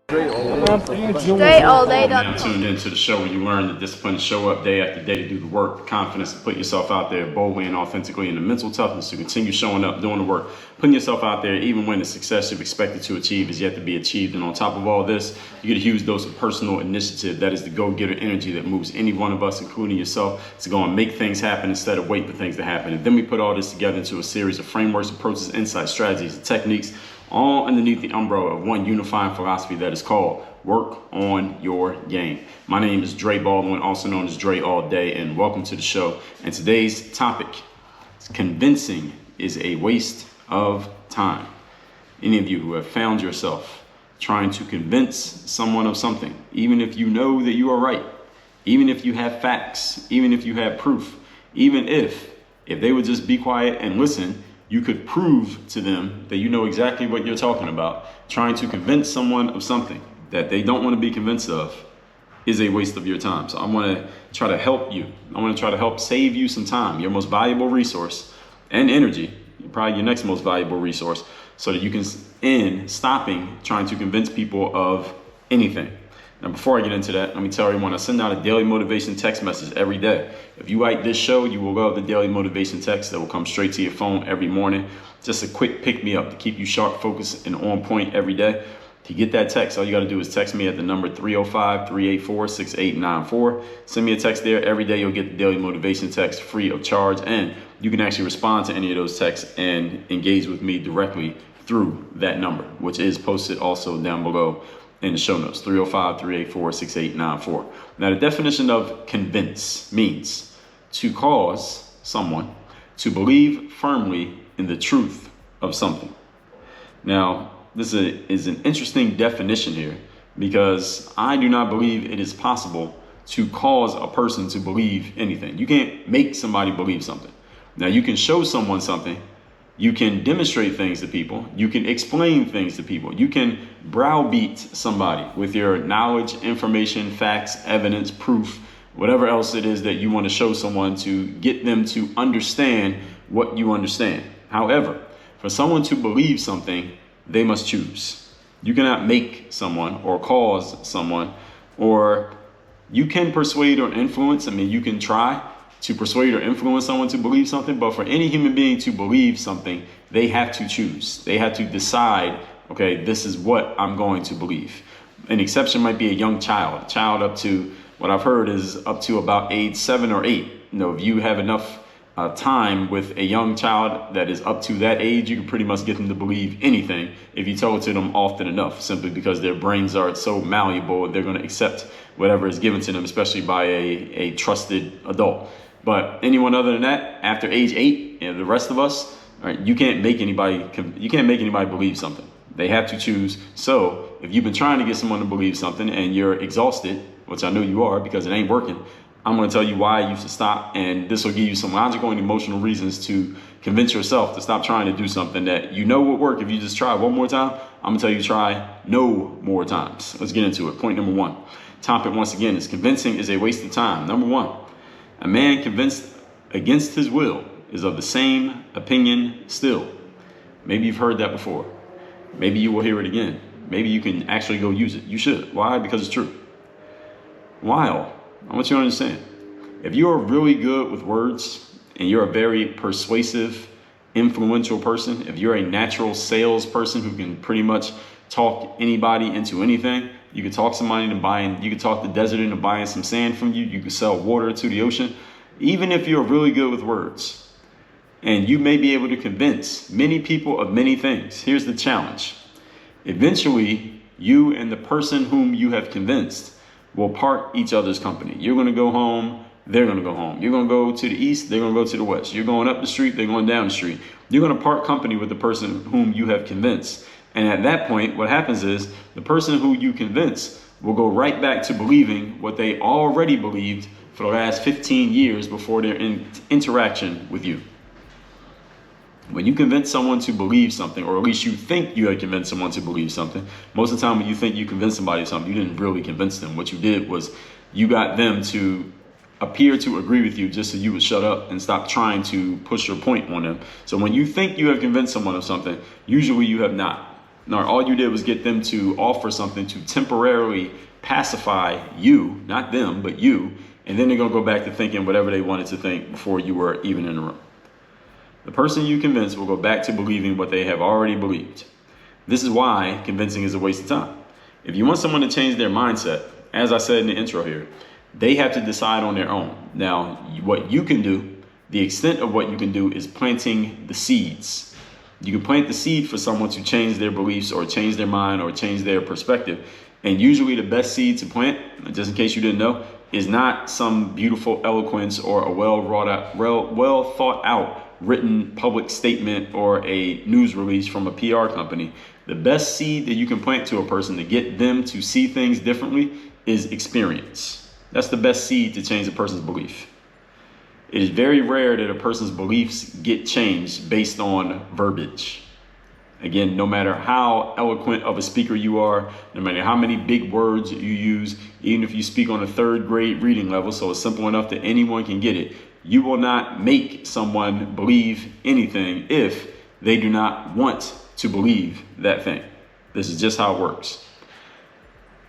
Now tuned into the show where you learn the discipline to show up day after day to do the work, the confidence to put yourself out there boldly and authentically, and the mental toughness to continue showing up, doing the work, putting yourself out there even when the success you've expected to achieve is yet to be achieved. And on top of all this, you get a huge dose of personal initiative. That is the go-getter energy that moves any one of us, including yourself, to go and make things happen instead of wait for things to happen. And then we put all this together into a series of frameworks, approaches, insights, strategies, and techniques, all underneath the umbrella of one unifying philosophy that is called work on your game. My name is Dre Baldwin, also known as Dre All Day, and welcome to the show. And today's topic is convincing is a waste of time. Any of you who have found yourself trying to convince someone of something, even if you know that you are right, even if you have facts, even if you have proof, even if they would just be quiet and listen, you could prove to them that you know exactly what you're talking about. Trying to convince someone of something that they don't want to be convinced of is a waste of your time. So I want to try to help you. I want to try to help save you some time, your most valuable resource, and energy, probably your next most valuable resource, so that you can end stopping trying to convince people of anything. Now, before I get into that, let me tell everyone I send out a daily motivation text message every day. If you like this show, you will love the daily motivation text that will come straight to your phone every morning. Just a quick pick me up to keep you sharp, focused, and on point every day. To get that text, all you got to do is text me at the number 305-384-6894. Send me a text there. Every day you'll get the daily motivation text free of charge. And you can actually respond to any of those texts and engage with me directly through that number, which is posted also down below in the show notes, 305-384-6894. Now, the definition of convince means to cause someone to believe firmly in the truth of something. Now, this is an interesting definition here because I do not believe it is possible to cause a person to believe anything. You can't make somebody believe something. Now, you can show someone something. You can demonstrate things to people. You can explain things to people. You can browbeat somebody with your knowledge, information, facts, evidence, proof, whatever else it is that you want to show someone to get them to understand what you understand. However, for someone to believe something, they must choose. You cannot make someone or cause someone, or you can persuade or influence. I mean, you can try to persuade or influence someone to believe something, but for any human being to believe something, they have to choose. They have to decide, okay, this is what I'm going to believe. An exception might be a young child. A child up to, what I've heard is up to about age 7 or 8. You know, if you have enough time with a young child that is up to that age, you can pretty much get them to believe anything if you tell it to them often enough, simply because their brains are so malleable, they're going to accept whatever is given to them, especially by a trusted adult. But anyone other than that, after age 8, and the rest of us, all right, you can't make anybody believe something. They have to choose. So if you've been trying to get someone to believe something and you're exhausted, which I know you are because it ain't working, I'm going to tell you why you should stop, and this will give you some logical and emotional reasons to convince yourself to stop trying to do something that you know would work if you just try one more time. I'm going to tell you try no more times. Let's get into it. Point number 1. Topic once again is convincing is a waste of time. Number 1, a man convinced against his will is of the same opinion still. Maybe you've heard that before. Maybe you will hear it again. Maybe you can actually go use it. You should. Why? Because it's true. Why? I want you to understand, if you are really good with words and you're a very persuasive, influential person, if you're a natural salesperson who can pretty much talk anybody into anything, you could talk somebody into buying, you could talk the desert into buying some sand from you, you could sell water to the ocean. Even if you're really good with words and you may be able to convince many people of many things, here's the challenge. Eventually, you and the person whom you have convinced will part each other's company. You're going to go home, they're going to go home. You're going to go to the east, they're going to go to the west. You're going up the street, they're going down the street. You're going to part company with the person whom you have convinced. And at that point, what happens is the person who you convince will go right back to believing what they already believed for the last 15 years before their interaction with you. When you convince someone to believe something, or at least you think you had convinced someone to believe something, most of the time when you think you convinced somebody of something, you didn't really convince them. What you did was you got them to appear to agree with you just so you would shut up and stop trying to push your point on them. So when you think you have convinced someone of something, usually you have not. No, all you did was get them to offer something to temporarily pacify you, not them, but you. And then they're going to go back to thinking whatever they wanted to think before you were even in the room. The person you convince will go back to believing what they have already believed. This is why convincing is a waste of time. If you want someone to change their mindset, as I said in the intro here, they have to decide on their own. Now, what you can do, the extent of what you can do is planting the seeds. You can plant the seed for someone to change their beliefs or change their mind or change their perspective. And usually the best seed to plant, just in case you didn't know, is not some beautiful eloquence or a well thought out written public statement or a news release from a PR company. The best seed that you can plant to a person to get them to see things differently is experience. That's the best seed to change a person's belief. It is very rare that a person's beliefs get changed based on verbiage. Again, no matter how eloquent of a speaker you are, no matter how many big words you use, even if you speak on a 3rd grade reading level, so it's simple enough that anyone can get it, you will not make someone believe anything if they do not want to believe that thing. This is just how it works.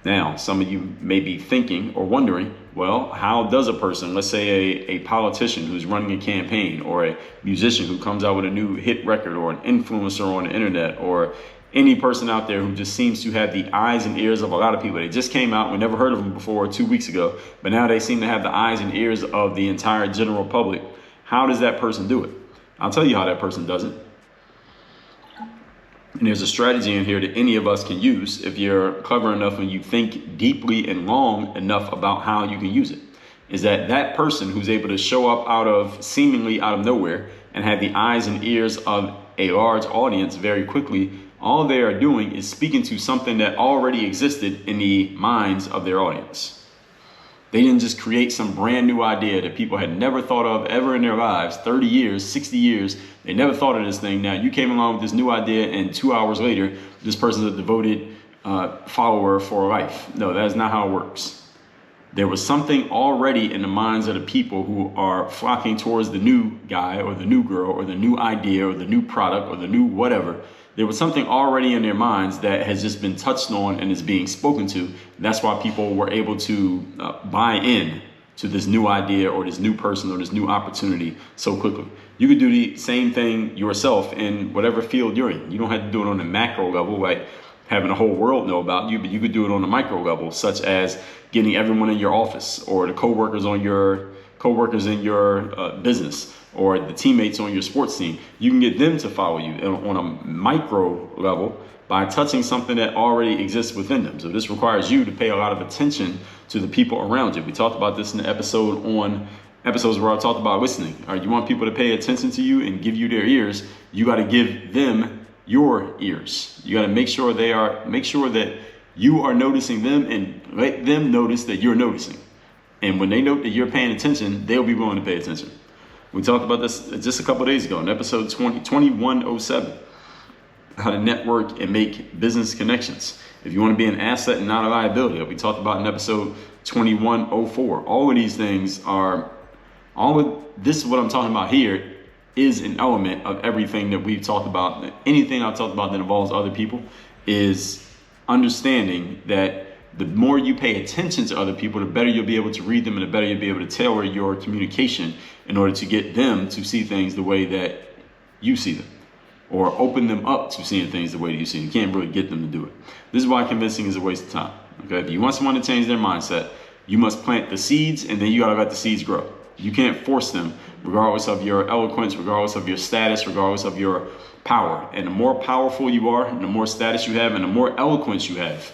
Now, some of you may be thinking or wondering, well, how does a person, let's say a politician who's running a campaign, or a musician who comes out with a new hit record, or an influencer on the internet, or any person out there who just seems to have the eyes and ears of a lot of people. They just came out, we never heard of them before 2 weeks ago, but now they seem to have the eyes and ears of the entire general public. How does that person do it? I'll tell you how that person does it. And there's a strategy in here that any of us can use if you're clever enough and you think deeply and long enough about how you can use it. Is that person who's able to show up seemingly out of nowhere and have the eyes and ears of a large audience very quickly, all they are doing is speaking to something that already existed in the minds of their audience. They didn't just create some brand new idea that people had never thought of ever in their lives, 30 years, 60 years. They never thought of this thing. Now you came along with this new idea and 2 hours later, this person's a devoted follower for life. No, that is not how it works. There was something already in the minds of the people who are flocking towards the new guy or the new girl or the new idea or the new product or the new whatever. There was something already in their minds that has just been touched on and is being spoken to. That's why people were able to buy in to this new idea or this new person or this new opportunity so quickly. You could do the same thing yourself in whatever field you're in. You don't have to do it on a macro level, like having the whole world know about you, but you could do it on a micro level, such as getting everyone in your office or the coworkers in your business, or the teammates on your sports team. You can get them to follow you on a micro level by touching something that already exists within them. So this requires you to pay a lot of attention to the people around you. We talked about this in the episodes where I talked about listening. All right, you want people to pay attention to you and give you their ears. You got to give them your ears. You got to make sure that you are noticing them and let them notice that you're noticing. And when they know that you're paying attention, they'll be willing to pay attention. We talked about this just a couple of days ago in episode 2107, how to network and make business connections. If you want to be an asset and not a liability, we talked about in episode 2104. All of these things this is what I'm talking about here is an element of everything that we've talked about. Anything I've talked about that involves other people is understanding that the more you pay attention to other people, the better you'll be able to read them and the better you'll be able to tailor your communication in order to get them to see things the way that you see them, or open them up to seeing things the way that you see them. You can't really get them to do it. This is why convincing is a waste of time. Okay, if you want someone to change their mindset, you must plant the seeds and then you gotta let the seeds grow. You can't force them, regardless of your eloquence, regardless of your status, regardless of your power. And the more powerful you are, and the more status you have, and the more eloquence you have,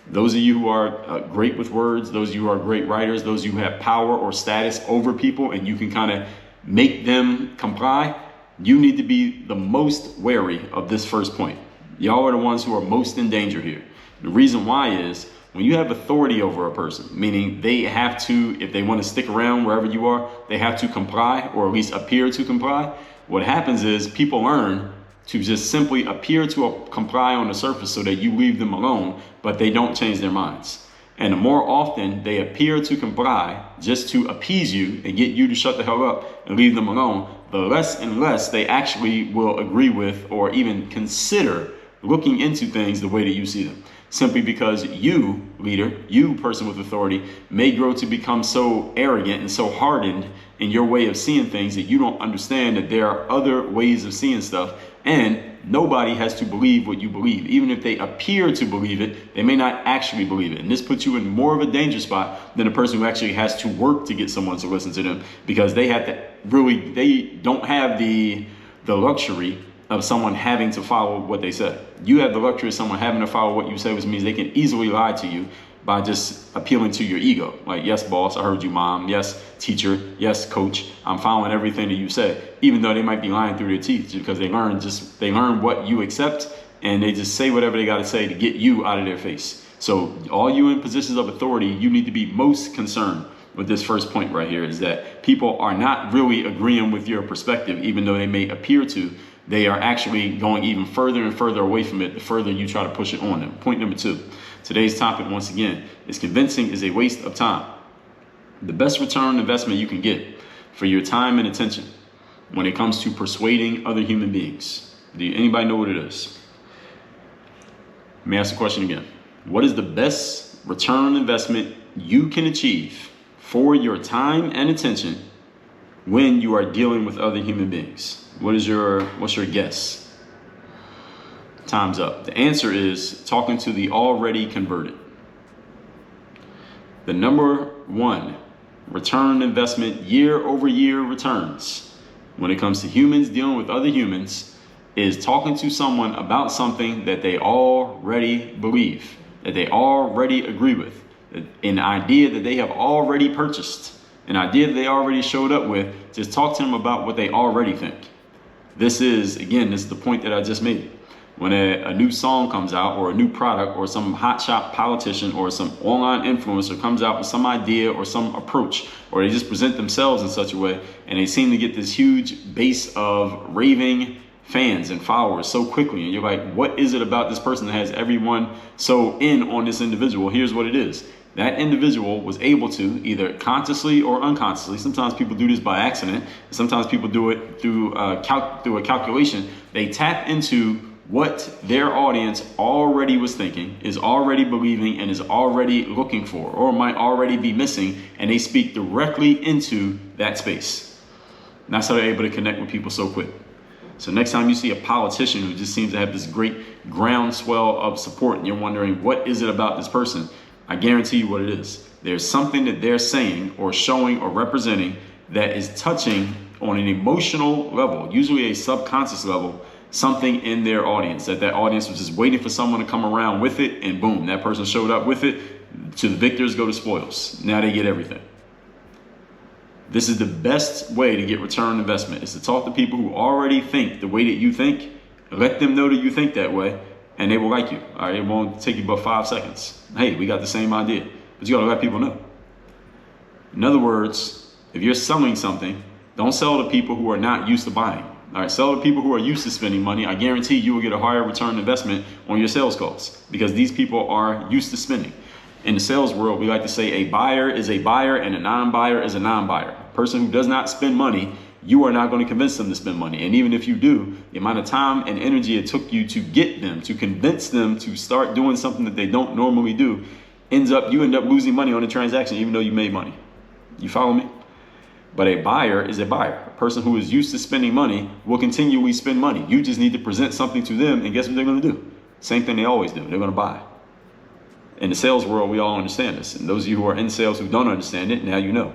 those of you who are great with words, those of you who are great writers, those of you who have power or status over people and you can kind of make them comply, you need to be the most wary of this first point. Y'all are the ones who are most in danger here. The reason why is when you have authority over a person, meaning they have to, if they want to stick around wherever you are, they have to comply or at least appear to comply. What happens is people learn to just simply appear to comply on the surface so that you leave them alone, but they don't change their minds. And the more often they appear to comply just to appease you and get you to shut the hell up and leave them alone, the less and less they actually will agree with or even consider looking into things the way that you see them. Simply because you, leader, you, person with authority, may grow to become so arrogant and so hardened in your way of seeing things that you don't understand that there are other ways of seeing stuff, and nobody has to believe what you believe. Even if they appear to believe it, they may not actually believe it. And this puts you in more of a danger spot than a person who actually has to work to get someone to listen to them, because they don't have the luxury of someone having to follow what they said. You have the luxury of someone having to follow what you say, which means they can easily lie to you by just appealing to your ego. Like, yes, boss, I heard you, mom. Yes, teacher. Yes, coach. I'm following everything that you say, even though they might be lying through their teeth, because they learn what you accept, and they just say whatever they got to say to get you out of their face. So all you in positions of authority, you need to be most concerned with this first point right here, is that people are not really agreeing with your perspective, even though they may appear to. They are actually going even further and further away from it the further you try to push it on them. Point number 2. Today's topic, once again, is convincing is a waste of time. The best return on investment you can get for your time and attention when it comes to persuading other human beings. Do anybody know what it is? Let me ask the question again. What is the best return on investment you can achieve for your time and attention when you are dealing with other human beings? What's your guess? Time's up. The answer is talking to the already converted. The number 1 return on investment, year over year returns when it comes to humans dealing with other humans, is talking to someone about something that they already believe, that they already agree with, an idea that they have already purchased, an idea that they already showed up with. Just talk to them about what they already think. This is the point that I just made. When a new song comes out, or a new product, or some hotshot politician or some online influencer comes out with some idea or some approach, or they just present themselves in such a way, and they seem to get this huge base of raving fans and followers so quickly, and you're like, what is it about this person that has everyone so in on this individual? Here's what it is. That individual was able to, either consciously or unconsciously, sometimes people do this by accident, sometimes people do it through a calculation, they tap into what their audience already was thinking, is already believing, and is already looking for, or might already be missing, and they speak directly into that space. And that's how they're able to connect with people so quick. So next time you see a politician who just seems to have this great groundswell of support, and you're wondering, what is it about this person? I guarantee you what it is. There's something that they're saying or showing or representing that is touching on an emotional level, usually a subconscious level, something in their audience, that audience was just waiting for someone to come around with it, and boom, that person showed up with it. To the victors go the spoils. Now they get everything. This is the best way to get return on investment, is to talk to people who already think the way that you think. Let them know that you think that way, and they will like you. All right, it won't take you but 5 seconds. Hey, we got the same idea, but you got to let people know. In other words, if you're selling something, don't sell to people who are not used to buying. All right, sell to people who are used to spending money. I guarantee you will get a higher return on investment on your sales calls, because these people are used to spending. In the sales world, we like to say a buyer is a buyer and a non-buyer is a non-buyer. A person who does not spend money, you are not going to convince them to spend money. And even if you do, the amount of time and energy it took you to get them, to convince them to start doing something that they don't normally do, you end up losing money on the transaction, even though you made money. You follow me? But a buyer is a buyer. A person who is used to spending money will continually spend money. You just need to present something to them, and guess what they're going to do? Same thing they always do. They're going to buy. In the sales world, we all understand this. And those of you who are in sales who don't understand it, now you know.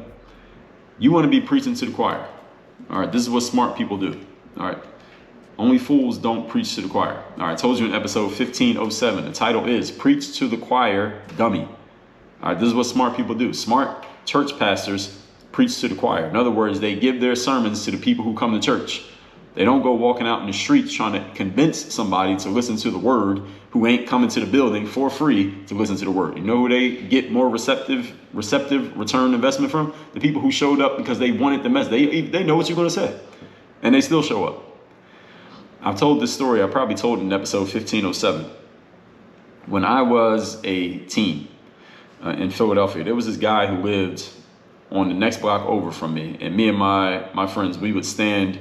You want to be preaching to the choir. All right, this is what smart people do. All right, only fools don't preach to the choir. All right, I told you in episode 1507, the title is Preach to the Choir, Dummy. All right, this is what smart people do. Smart church pastors preach to the choir. In other words, they give their sermons to the people who come to church. They don't go walking out in the streets trying to convince somebody to listen to the word who ain't coming to the building for free to listen to the word. You know who they get more receptive return investment from? The people who showed up because they wanted the message. They know what you're going to say, and they still show up. I've told this story. I probably told it in episode 1507. When I was a teen in Philadelphia, there was this guy who lived on the next block over from me, and me and my friends, we would stand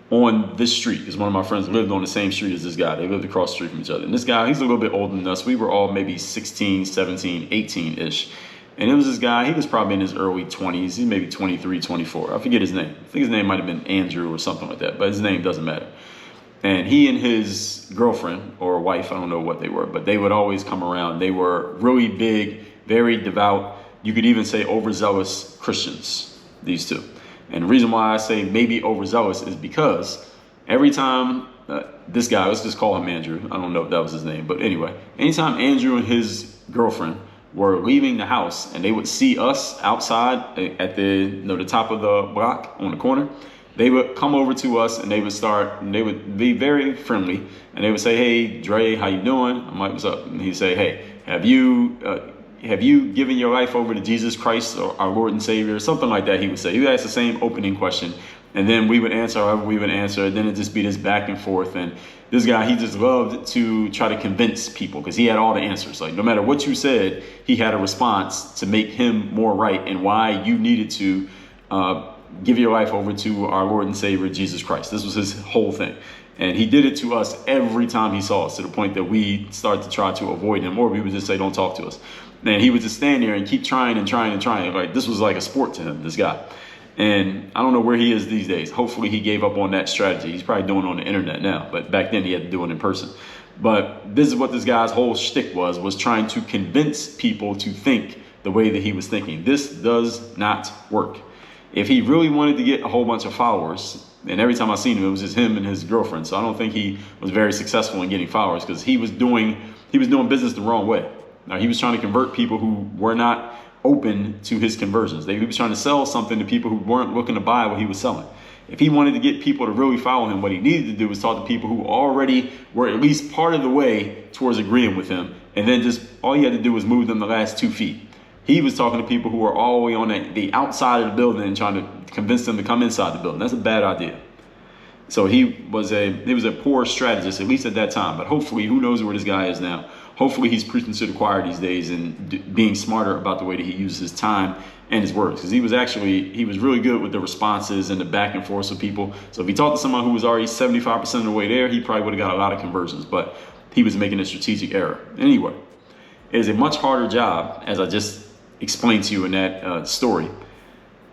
on this street, because one of my friends lived on the same street as this guy. They lived across the street from each other. And this guy, he's a little bit older than us. We were all maybe 16, 17, 18-ish. And it was this guy, he was probably in his early 20s. He maybe 23, 24. I forget his name. I think his name might have been Andrew or something like that, but his name doesn't matter. And he and his girlfriend or wife, I don't know what they were, but they would always come around. They were really big, very devout. You could even say overzealous Christians, these two. And the reason why I say maybe overzealous is because every time this guy, let's just call him Andrew. I don't know if that was his name, but anyway, anytime Andrew and his girlfriend were leaving the house and they would see us outside at the top of the block on the corner, they would come over to us and they would be very friendly and they would say, "Hey, Dre, how you doing?" I'm like, "What's up?" And he'd say, "Hey, have you given your life over to Jesus Christ, or our Lord and Savior?" Something like that he would say. He would ask the same opening question. And then we would answer however we would answer. And then it'd just be this back and forth. And this guy, he just loved to try to convince people because he had all the answers. Like no matter what you said, he had a response to make him more right and why you needed to give your life over to our Lord and Savior, Jesus Christ. This was his whole thing. And he did it to us every time he saw us, to the point that we started to try to avoid him, or we would just say, "Don't talk to us." And he would just stand there and keep trying and trying and trying. Like this was like a sport to him, this guy. And I don't know where he is these days. Hopefully he gave up on that strategy. He's probably doing it on the internet now, but back then he had to do it in person. But this is what this guy's whole shtick was trying to convince people to think the way that he was thinking. This does not work. If he really wanted to get a whole bunch of followers, and every time I seen him, it was just him and his girlfriend. So I don't think he was very successful in getting followers because he was doing business the wrong way. Now, he was trying to convert people who were not open to his conversions. He was trying to sell something to people who weren't looking to buy what he was selling. If he wanted to get people to really follow him, what he needed to do was talk to people who already were at least part of the way towards agreeing with him. And then just all he had to do was move them the last 2 feet. He was talking to people who were all the way on the outside of the building and trying to convince them to come inside the building. That's a bad idea. So he was a poor strategist, at least at that time. But hopefully, who knows where this guy is now? Hopefully he's preaching to the choir these days and being smarter about the way that he uses his time and his words. Because he was really good with the responses and the back and forth with people. So if he talked to someone who was already 75% of the way there, he probably would have got a lot of conversions. But he was making a strategic error. Anyway, it is a much harder job, as I just explained to you in that story,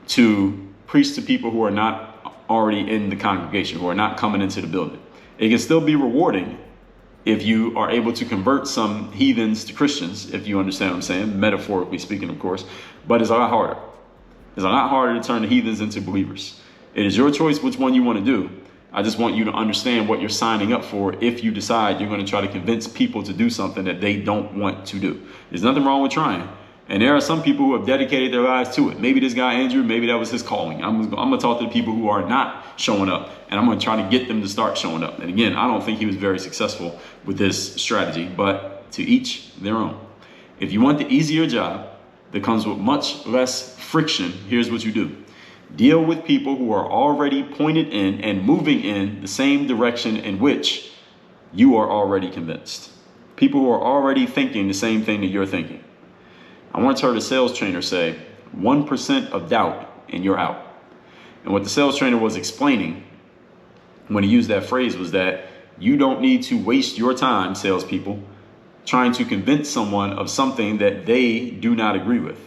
to preach to people who are not already in the congregation, who are not coming into the building. It can still be rewarding if you are able to convert some heathens to Christians, if you understand what I'm saying, metaphorically speaking, of course, but it's a lot harder. It's a lot harder to turn the heathens into believers. It is your choice which one you want to do. I just want you to understand what you're signing up for if you decide you're going to try to convince people to do something that they don't want to do. There's nothing wrong with trying. And there are some people who have dedicated their lives to it. Maybe this guy, Andrew, maybe that was his calling. I'm going to talk to the people who are not showing up, and I'm going to try to get them to start showing up. And again, I don't think he was very successful with this strategy, but to each their own. If you want the easier job that comes with much less friction, here's what you do. Deal with people who are already pointed in and moving in the same direction in which you are already convinced. People who are already thinking the same thing that you're thinking. I once heard a sales trainer say, 1% of doubt and you're out. And what the sales trainer was explaining when he used that phrase was that you don't need to waste your time, salespeople, trying to convince someone of something that they do not agree with.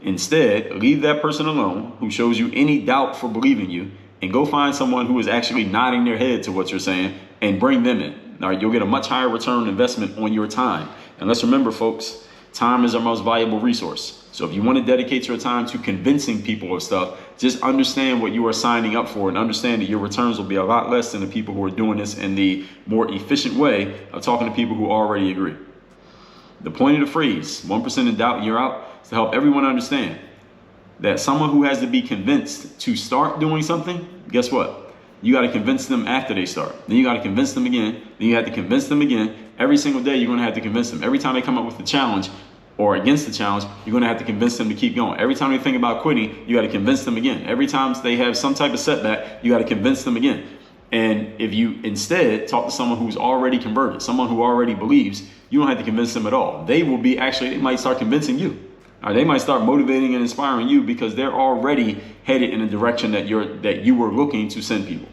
Instead, leave that person alone who shows you any doubt for believing you and go find someone who is actually nodding their head to what you're saying and bring them in. All right, you'll get a much higher return on investment on your time. And let's remember, folks, time is our most valuable resource. So if you want to dedicate your time to convincing people of stuff, just understand what you are signing up for and understand that your returns will be a lot less than the people who are doing this in the more efficient way of talking to people who already agree. The point of the phrase, 1% in doubt, you're out, is to help everyone understand that someone who has to be convinced to start doing something, guess what? You got to convince them after they start. Then you got to convince them again. Then you have to convince them again. Every single day, you're going to have to convince them. Every time they come up with a challenge or against the challenge, you're going to have to convince them to keep going. Every time they think about quitting, you got to convince them again. Every time they have some type of setback, you got to convince them again. And if you instead talk to someone who's already converted, someone who already believes, you don't have to convince them at all. They might start convincing you. Or they might start motivating and inspiring you because they're already headed in a direction that you were looking to send people.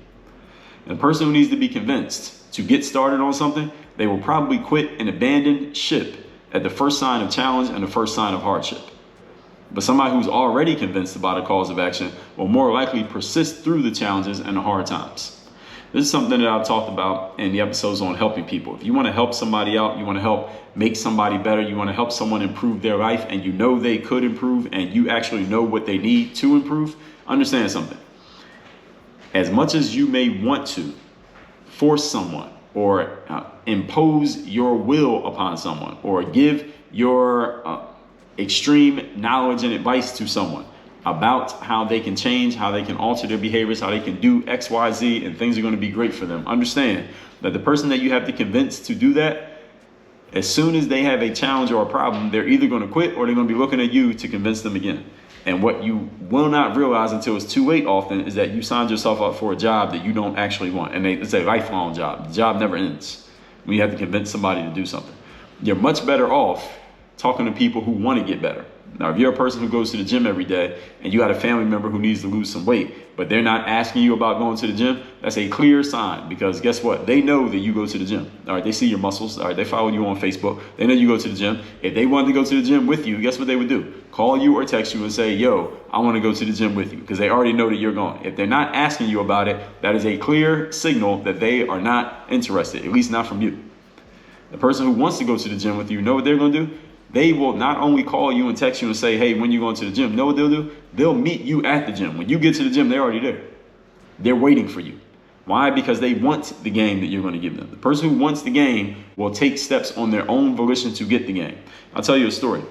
And the person who needs to be convinced to get started on something, they will probably quit and abandon ship at the first sign of challenge and the first sign of hardship. But somebody who's already convinced about a cause of action will more likely persist through the challenges and the hard times. This is something that I've talked about in the episodes on helping people. If you want to help somebody out, you want to help make somebody better, you want to help someone improve their life, and you know they could improve, and you actually know what they need to improve, understand something. As much as you may want to force someone or impose your will upon someone or give your extreme knowledge and advice to someone about how they can change, how they can alter their behaviors, how they can do X, Y, Z, and things are going to be great for them. Understand that the person that you have to convince to do that, as soon as they have a challenge or a problem, they're either going to quit or they're going to be looking at you to convince them again. And what you will not realize until it's too late often is that you signed yourself up for a job that you don't actually want. And it's a lifelong job. The job never ends when you have to convince somebody to do something. You're much better off talking to people who want to get better. Now, if you're a person who goes to the gym every day and you got a family member who needs to lose some weight, but they're not asking you about going to the gym, that's a clear sign, because guess what? They know that you go to the gym. All right, they see your muscles. All right, they follow you on Facebook. They know you go to the gym. If they wanted to go to the gym with you, guess what they would do? Call you or text you and say, yo, I want to go to the gym with you, because they already know that you're going. If they're not asking you about it, that is a clear signal that they are not interested, at least not from you. The person who wants to go to the gym with you, know what they're going to do? They will not only call you and text you and say, hey, when you going to the gym? Know what they'll do? They'll meet you at the gym. When you get to the gym, they're already there. They're waiting for you. Why? Because they want the game that you're going to give them. The person who wants the game will take steps on their own volition to get the game. I'll tell you a story.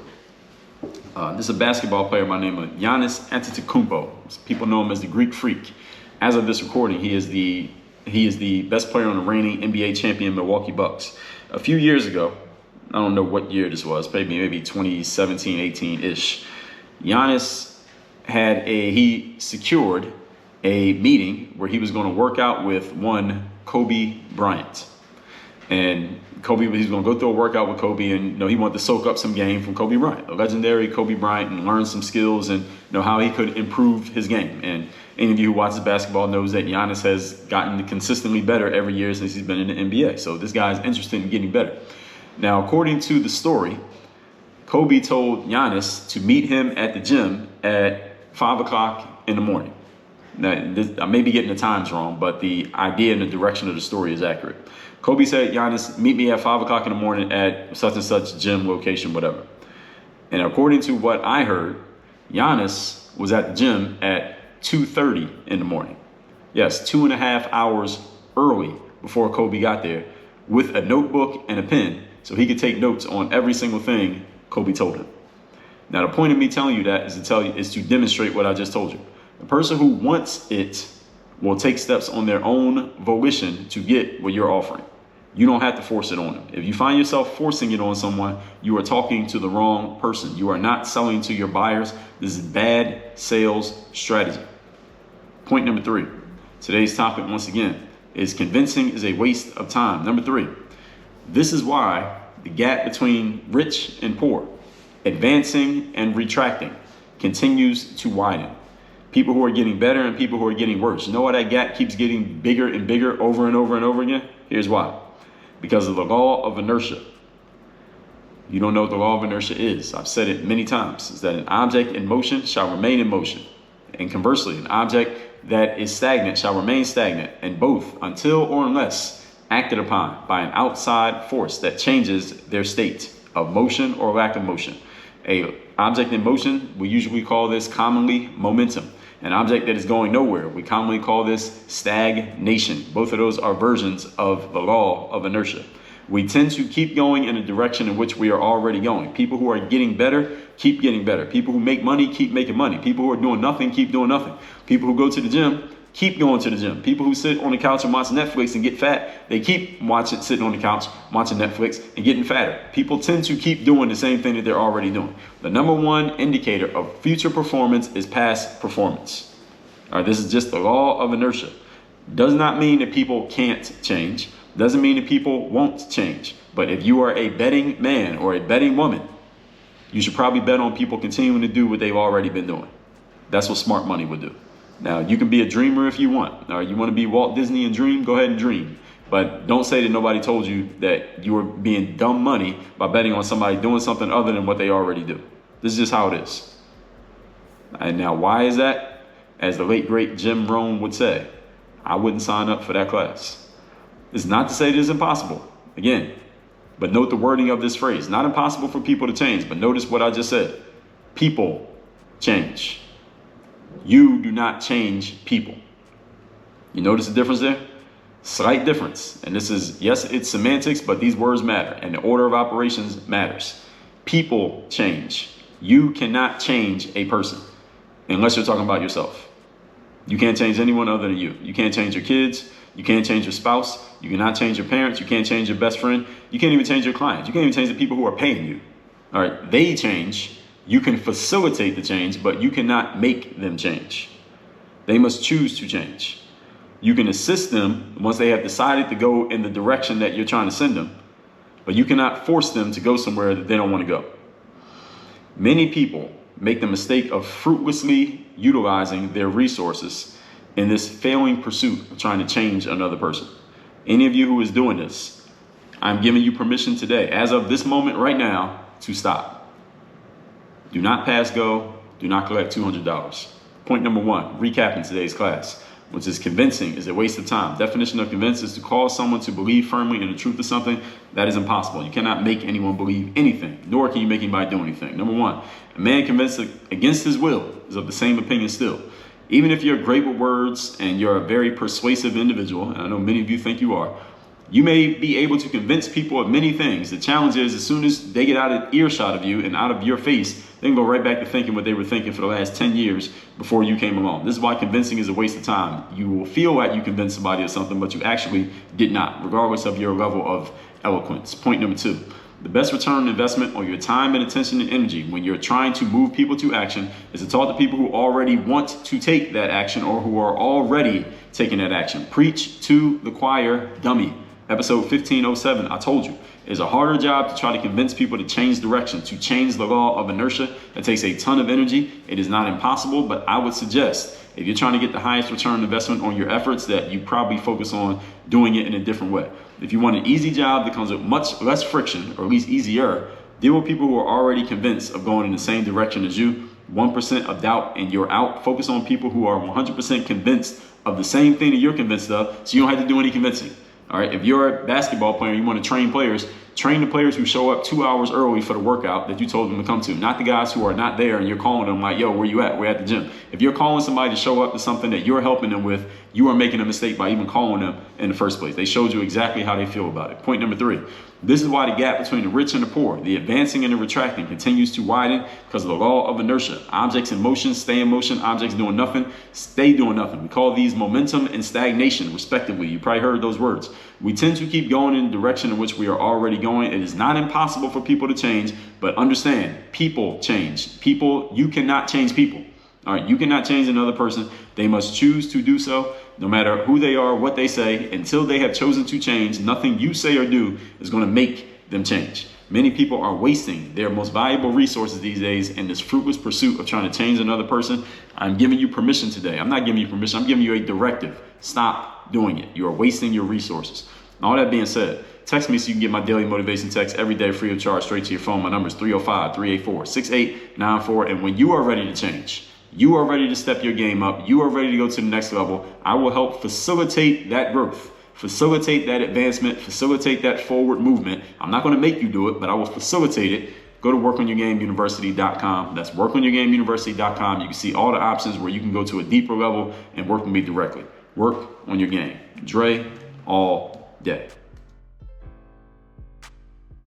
This is a basketball player by the name of Giannis Antetokounmpo. People know him as the Greek Freak. As of this recording, he is the best player on the reigning NBA champion Milwaukee Bucks. A few years ago, I don't know what year this was, maybe 2017, 18-ish. Giannis he secured a meeting where he was going to work out with one Kobe Bryant. And he's going to go through a workout with Kobe, and he wanted to soak up some game from Kobe Bryant, a legendary Kobe Bryant, and learn some skills and how he could improve his game. And any of you who watches basketball knows that Giannis has gotten consistently better every year since he's been in the NBA. So this guy is interested in getting better. Now, according to the story, Kobe told Giannis to meet him at the gym at 5 o'clock in the morning. Now, I may be getting the times wrong, but the idea and the direction of the story is accurate. Kobe said, Giannis, meet me at 5 o'clock in the morning at such and such gym location, whatever. And according to what I heard, Giannis was at the gym at 2:30 in the morning. Yes, 2.5 hours early before Kobe got there, with a notebook and a pen, so he could take notes on every single thing Kobe told him. Now, the point of me telling you that is to demonstrate what I just told you. The person who wants it will take steps on their own volition to get what you're offering. You don't have to force it on them. If you find yourself forcing it on someone, you are talking to the wrong person. You are not selling to your buyers. This is bad sales strategy. Point number 3. Today's topic, once again, is convincing is a waste of time. Number 3. This is why the gap between rich and poor, advancing and retracting, continues to widen. People who are getting better and people who are getting worse. You know why that gap keeps getting bigger and bigger over and over and over again? Here's why. Because of the law of inertia. You don't know what the law of inertia is. I've said it many times. It's that an object in motion shall remain in motion. And conversely, an object that is stagnant shall remain stagnant. And both, until or unless acted upon by an outside force that changes their state of motion or lack of motion. An object in motion, we usually call this commonly momentum. An object that is going nowhere, we commonly call this stagnation. Both of those are versions of the law of inertia. We tend to keep going in the direction in which we are already going. People who are getting better, keep getting better. People who make money, keep making money. People who are doing nothing, keep doing nothing. People who go to the gym, keep going to the gym. People who sit on the couch and watch Netflix and get fat, they keep sitting on the couch, watching Netflix and getting fatter. People tend to keep doing the same thing that they're already doing. The number one indicator of future performance is past performance. All right, this is just the law of inertia. Does not mean that people can't change. Doesn't mean that people won't change. But if you are a betting man or a betting woman, you should probably bet on people continuing to do what they've already been doing. That's what smart money would do. Now, you can be a dreamer if you want. You want to be Walt Disney and dream? Go ahead and dream. But don't say that nobody told you that you were being dumb money by betting on somebody doing something other than what they already do. This is just how it is. And now, why is that? As the late, great Jim Rohn would say, I wouldn't sign up for that class. It's not to say it is impossible. Again, but note the wording of this phrase. Not impossible for people to change, but notice what I just said. People change. You do not change people. You notice the difference there? Slight difference. And this is, yes, it's semantics, but these words matter. And the order of operations matters. People change. You cannot change a person unless you're talking about yourself. You can't change anyone other than you. You can't change your kids. You can't change your spouse. You cannot change your parents. You can't change your best friend. You can't even change your clients. You can't even change the people who are paying you. All right. They change. You can facilitate the change, but you cannot make them change. They must choose to change. You can assist them once they have decided to go in the direction that you're trying to send them, but you cannot force them to go somewhere that they don't want to go. Many people make the mistake of fruitlessly utilizing their resources in this failing pursuit of trying to change another person. Any of you who is doing this, I'm giving you permission today, as of this moment right now, to stop. Do not pass go. Do not collect $200. Point number one, recapping today's class, which is convincing is a waste of time. Definition of convince is to cause someone to believe firmly in the truth of something. That is impossible. You cannot make anyone believe anything, nor can you make anybody do anything. Number one, a man convinced against his will is of the same opinion still. Even if you're great with words and you're a very persuasive individual, and I know many of you think you are, you may be able to convince people of many things. The challenge is as soon as they get out of earshot of you and out of your face, they can go right back to thinking what they were thinking for the last 10 years before you came along. This is why convincing is a waste of time. You will feel like you convinced somebody of something, but you actually did not, regardless of your level of eloquence. Point number two, the best return on investment on your time and attention and energy when you're trying to move people to action is to talk to people who already want to take that action or who are already taking that action. Preach to the choir, dummy. Episode 1507, I told you, it's a harder job to try to convince people to change direction, to change the law of inertia. That takes a ton of energy. It is not impossible, but I would suggest if you're trying to get the highest return on investment on your efforts, that you probably focus on doing it in a different way. If you want an easy job that comes with much less friction, or at least easier, deal with people who are already convinced of going in the same direction as you. 1% of doubt and you're out. Focus on people who are 100% convinced of the same thing that you're convinced of, so you don't have to do any convincing. All right, if you're a basketball player, you want to train players, train the players who show up 2 hours early for the workout that you told them to come to, not the guys who are not there and you're calling them like, yo, where you at? We're at the gym. If you're calling somebody to show up to something that you're helping them with, you are making a mistake by even calling them in the first place. They showed you exactly how they feel about it. Point number three, this is why the gap between the rich and the poor, the advancing and the retracting, continues to widen because of the law of inertia. Objects in motion stay in motion. Objects doing nothing stay doing nothing. We call these momentum and stagnation, respectively. You probably heard those words. We tend to keep going in the direction in which we are already going. It is not impossible for people to change, but understand, people change. People, you cannot change people. All right, you cannot change another person. They must choose to do so, no matter who they are, what they say. Until they have chosen to change, nothing you say or do is going to make them change. Many people are wasting their most valuable resources these days in this fruitless pursuit of trying to change another person. I'm giving you permission today. I'm not giving you permission. I'm giving you a directive. Stop doing it. You are wasting your resources. All that being said, text me so you can get my daily motivation text every day free of charge straight to your phone. My number is 305-384-6894. And when you are ready to change, you are ready to step your game up, you are ready to go to the next level, I will help facilitate that growth, facilitate that advancement, facilitate that forward movement. I'm not going to make you do it, but I will facilitate it. Go to workonyourgameuniversity.com. That's workonyourgameuniversity.com. You can see all the options where you can go to a deeper level and work with me directly. Work on your game. Dre all day.